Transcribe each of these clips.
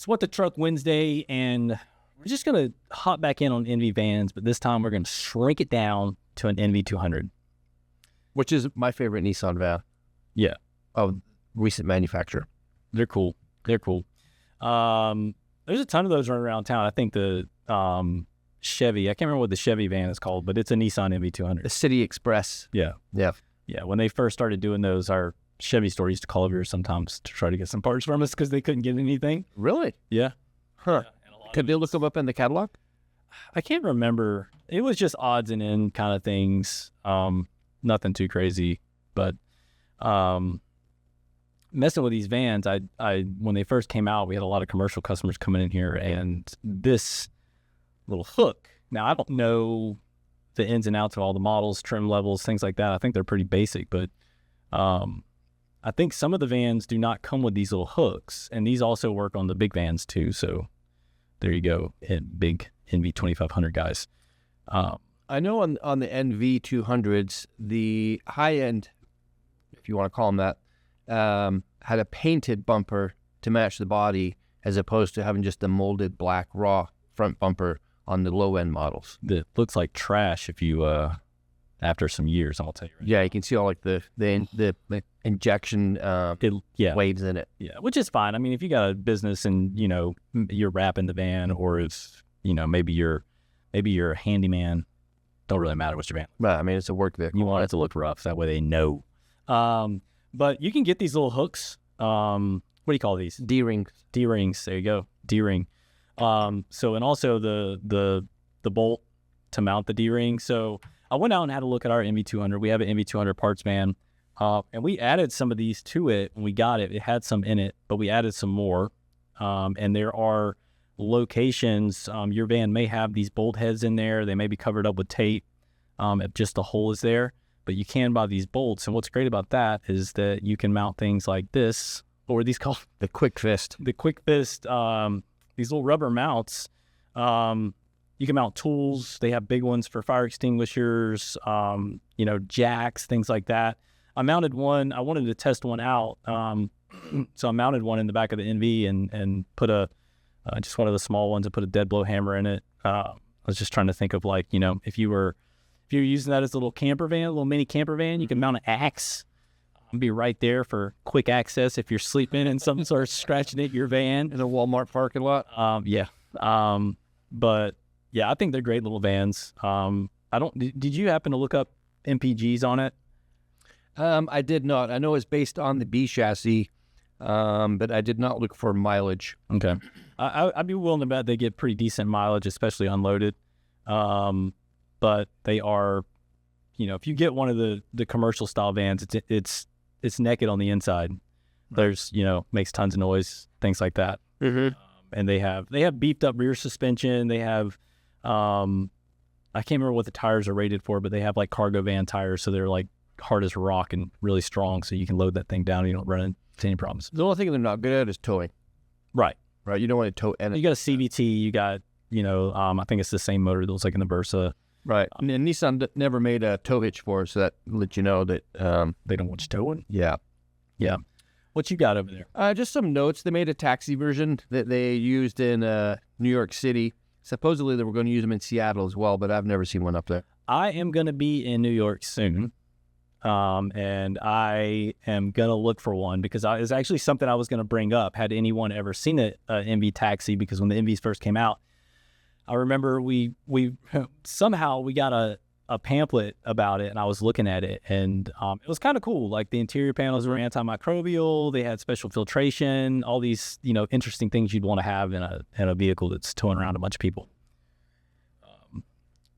It's What the Truck Wednesday, and we're just going to hop back in on NV vans, but this time we're going to shrink it down to an NV200. Which is my favorite Nissan van. Yeah. Of recent manufacturer. They're cool. They're cool. There's a ton of those running around town. I think the Chevy, I can't remember what the Chevy van is called, but it's a Nissan NV200. The City Express. Yeah. Yeah. Yeah. When they first started doing those, our Chevy store used to call over here sometimes to try to get some parts from us because they couldn't get anything. Really? Yeah. Huh. Yeah, could they look them up in the catalog? I can't remember. It was just odds and end kind of things. Nothing too crazy, but messing with these vans, I when they first came out, we had a lot of commercial customers coming in here, and this little hook. Now, I don't know the ins and outs of all the models, trim levels, things like that. I think they're pretty basic, but I think some of the vans do not come with these little hooks, and these also work on the big vans too. So there you go, big NV2500 guys. I know on the NV200s, the high end, if you want to call them that, had a painted bumper to match the body as opposed to having just a molded black raw front bumper on the low end models. That looks like trash if you after some years, I'll tell you. Right. Yeah, you can see all like the injection waves in it. Yeah, which is fine. I mean, if you got a business and you're wrapping the van, or if maybe you're a handyman, don't really matter what's your van. But I mean, it's a work vehicle. You want it to look rough, that way they know. But you can get these little hooks. What do you call these? D-rings. D-rings. There you go. D-ring. So, and also the bolt to mount the D-ring. So I went out and had a look at our NV200. We have an NV200 parts van, and we added some of these to it when we got it. It had some in it, but we added some more. And there are locations. Your van may have these bolt heads in there. They may be covered up with tape if just the hole is there. But you can buy these bolts, and what's great about that is that you can mount things like this. What were these called? The Quick Fist. The Quick Fist. These little rubber mounts. You can mount tools. They have big ones for fire extinguishers, jacks, things like that. I mounted one. I wanted to test one out. So I mounted one in the back of the NV and put just one of the small ones and put a dead blow hammer in it. I was just trying to think of if you're using that as a little camper van, a little mini camper van, you can mount an axe. Be right there for quick access if you're sleeping and something starts scratching at your van in a Walmart parking lot. But yeah, I think they're great little vans. Did you happen to look up MPGs on it? I did not. I know it's based on the B chassis, but I did not look for mileage. Okay. I'd be willing to bet they get pretty decent mileage, especially unloaded. But they are, if you get one of the commercial style vans, it's naked on the inside. There's, makes tons of noise, things like that. Mm-hmm. And they have beefed up rear suspension. They have, I can't remember what the tires are rated for, but they have like cargo van tires. So they're like hard as rock and really strong. So you can load that thing down and you don't run into any problems. The only thing they're not good at is towing. Right. Right. You don't want to tow anything. You got a CVT, you got, I think it's the same motor that was like in the Versa. Right. And Nissan never made a tow hitch for us, so that lets you know that they don't want you towing. Yeah. Yeah. What you got over there? Just some notes. They made a taxi version that they used in New York City. Supposedly they were going to use them in Seattle as well, but I've never seen one up there. I am going to be in New York soon, and I am going to look for one because it's actually something I was going to bring up. Had anyone ever seen an NV taxi? Because when the NVs first came out, I remember we somehow we got a pamphlet about it, and I was looking at it, and it was kind of cool. Like the interior panels were antimicrobial, they had special filtration, all these interesting things you'd want to have in a vehicle that's towing around a bunch of people.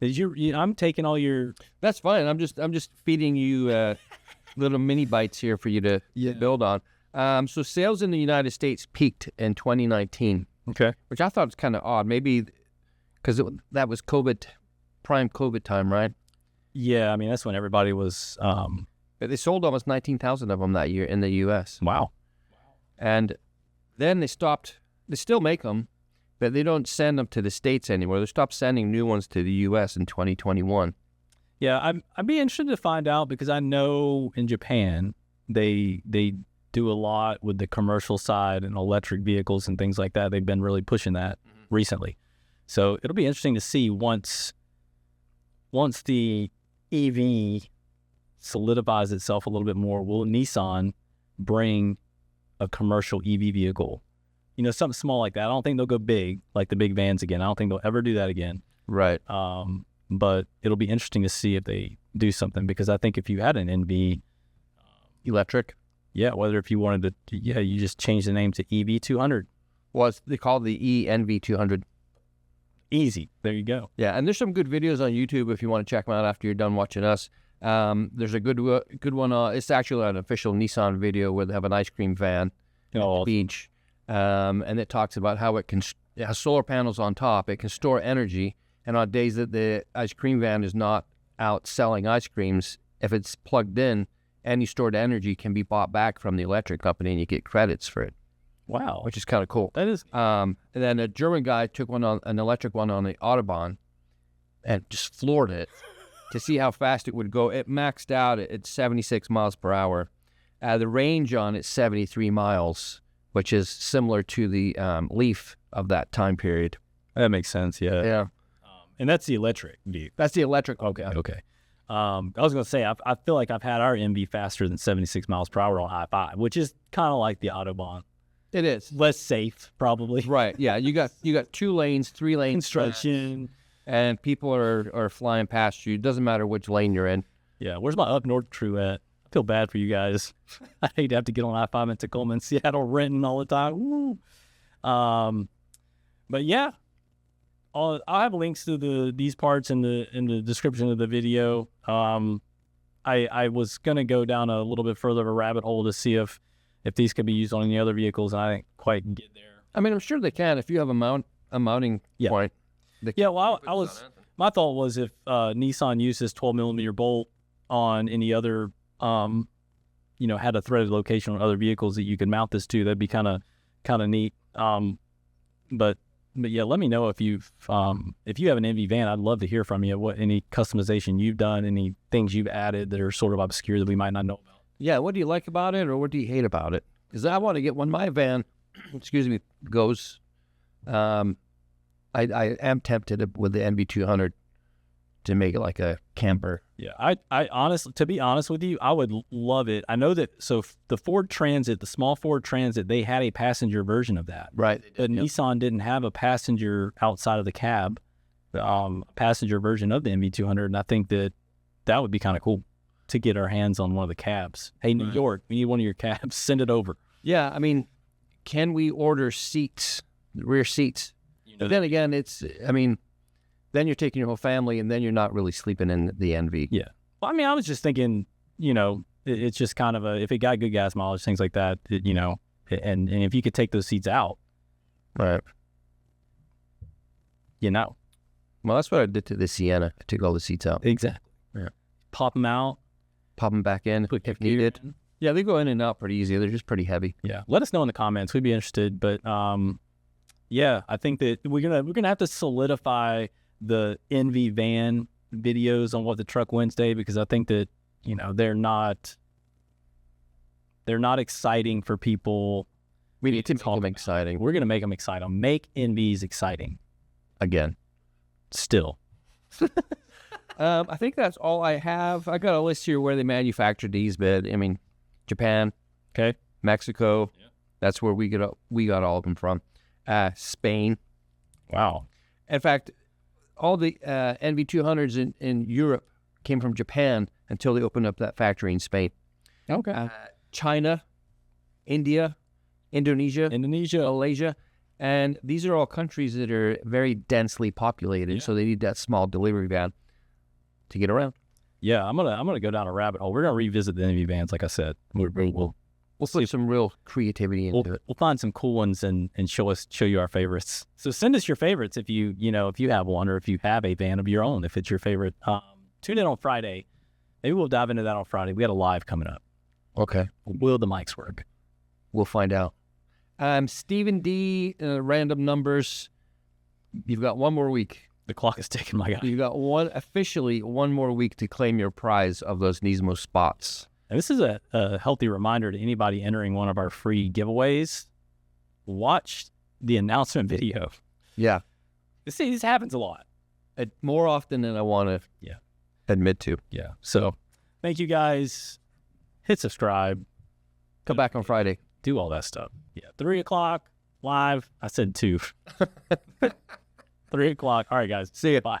I'm taking all your. That's fine. I'm just feeding you little mini bites here for you to build on. So sales in the United States peaked in 2019. Okay, which I thought was kind of odd. Maybe because that was prime COVID time, right? Yeah, I mean, that's when everybody was... They sold almost 19,000 of them that year in the U.S. Wow. And then they stopped. They still make them, but they don't send them to the States anymore. They stopped sending new ones to the U.S. in 2021. Yeah, I'd be interested to find out because I know in Japan, they do a lot with the commercial side and electric vehicles and things like that. They've been really pushing that recently. So it'll be interesting to see once the EV solidifies itself a little bit more, will Nissan bring a commercial EV vehicle? You know, something small like that. I don't think they'll go big, like the big vans again. I don't think they'll ever do that again. Right. But it'll be interesting to see if they do something, because I think if you had an NV Electric. yeah, whether if you wanted to, you just change the name to EV200. Well, they call the NV200. Easy. There you go. Yeah, and there's some good videos on YouTube if you want to check them out after you're done watching us. There's a good one. It's actually an official Nissan video where they have an ice cream van at the beach, and it talks about how it has solar panels on top. It can store energy, and on days that the ice cream van is not out selling ice creams, if it's plugged in, any stored energy can be bought back from the electric company, and you get credits for it. Wow. Which is kind of cool. That is. And then a German guy took an electric one on the Autobahn and just floored it to see how fast it would go. It maxed out at 76 miles per hour. The range on it's 73 miles, which is similar to the Leaf of that time period. That makes sense. Yeah. Yeah. And that's the electric vehicle. That's the electric. Okay. Okay. I was going to say, I feel like I've had our MV faster than 76 miles per hour on I-5, which is kind of like the Autobahn. It is. Less safe, probably. Right. Yeah. You got 2 lanes, 3 lanes. Construction. And people are flying past you. It doesn't matter which lane you're in. Yeah. Where's my up north crew at? I feel bad for you guys. I hate to have to get on I-5 in Tacoma and Seattle renting all the time. Woo. But yeah, I'll have links to these parts in the description of the video. I was gonna go down a little bit further of a rabbit hole to see if these could be used on any other vehicles, and I didn't quite get there. I mean, I'm sure they can if you have a mounting point. Yeah. Well, my thought was if Nissan used this 12mm bolt on any other, had a threaded location on other vehicles that you could mount this to, that'd be kind of neat. But yeah, let me know if you have an NV van. I'd love to hear from you. What any customization you've done, any things you've added that are sort of obscure that we might not know about. Yeah, what do you like about it, or what do you hate about it? Because I want to get when my van, goes. I am tempted with the NV200 to make it like a camper. Yeah, I honestly, to be honest with you, I would love it. I know that, so the Ford Transit, the small Ford Transit, they had a passenger version of that. Right. But Nissan didn't have a passenger outside of the cab, passenger version of the NV200, and I think that would be kind of cool to get our hands on one of the cabs. Hey, New York, we need one of your cabs. Send it over. Yeah, I mean, can we order seats, rear seats? But then again, then you're taking your whole family, and then you're not really sleeping in the NV. Yeah. Well, I mean, I was just thinking, it's just kind of if it got good gas mileage, things like that, and if you could take those seats out. Right. Well, that's what I did to the Sienna. I took all the seats out. Exactly. Yeah. Pop them out. Pop them back in if needed. Yeah, they go in and out pretty easy. They're just pretty heavy. Yeah. Let us know in the comments. We'd be interested. But, yeah, I think that we're gonna have to solidify the NV van videos on What the Truck Wednesday, because I think that they're not exciting for people. We need to make them exciting. We're gonna make them exciting. Make NVs exciting again. Still. I think that's all I have. I got a list here where they manufacture these, but I mean, Japan, okay, Mexico. Yeah. That's where we got all of them from. Spain. Wow. In fact, all the NV200s in Europe came from Japan until they opened up that factory in Spain. Okay. China, India, Indonesia, Malaysia. And these are all countries that are very densely populated, so they need that small delivery van to get around. Yeah, I'm gonna go down a rabbit hole. We're gonna revisit the NV vans, like I said. We'll put some real creativity into it. We'll find some cool ones and show you our favorites. So send us your favorites if you have one, or if you have a van of your own, if it's your favorite. Tune in on Friday. Maybe we'll dive into that on Friday. We got a live coming up. Okay. Will the mics work? We'll find out. Stephen D, random numbers. You've got one more week. The clock is ticking, my guy. You've got officially one more week to claim your prize of those Nismo spots. And this is a healthy reminder to anybody entering one of our free giveaways. Watch the announcement video. Yeah. This happens a lot. More often than I want to admit to. Yeah. So thank you guys. Hit subscribe. Come back on Friday. Do all that stuff. Yeah. 3 o'clock live. I said 2. 3 o'clock. All right, guys. See ya. Bye.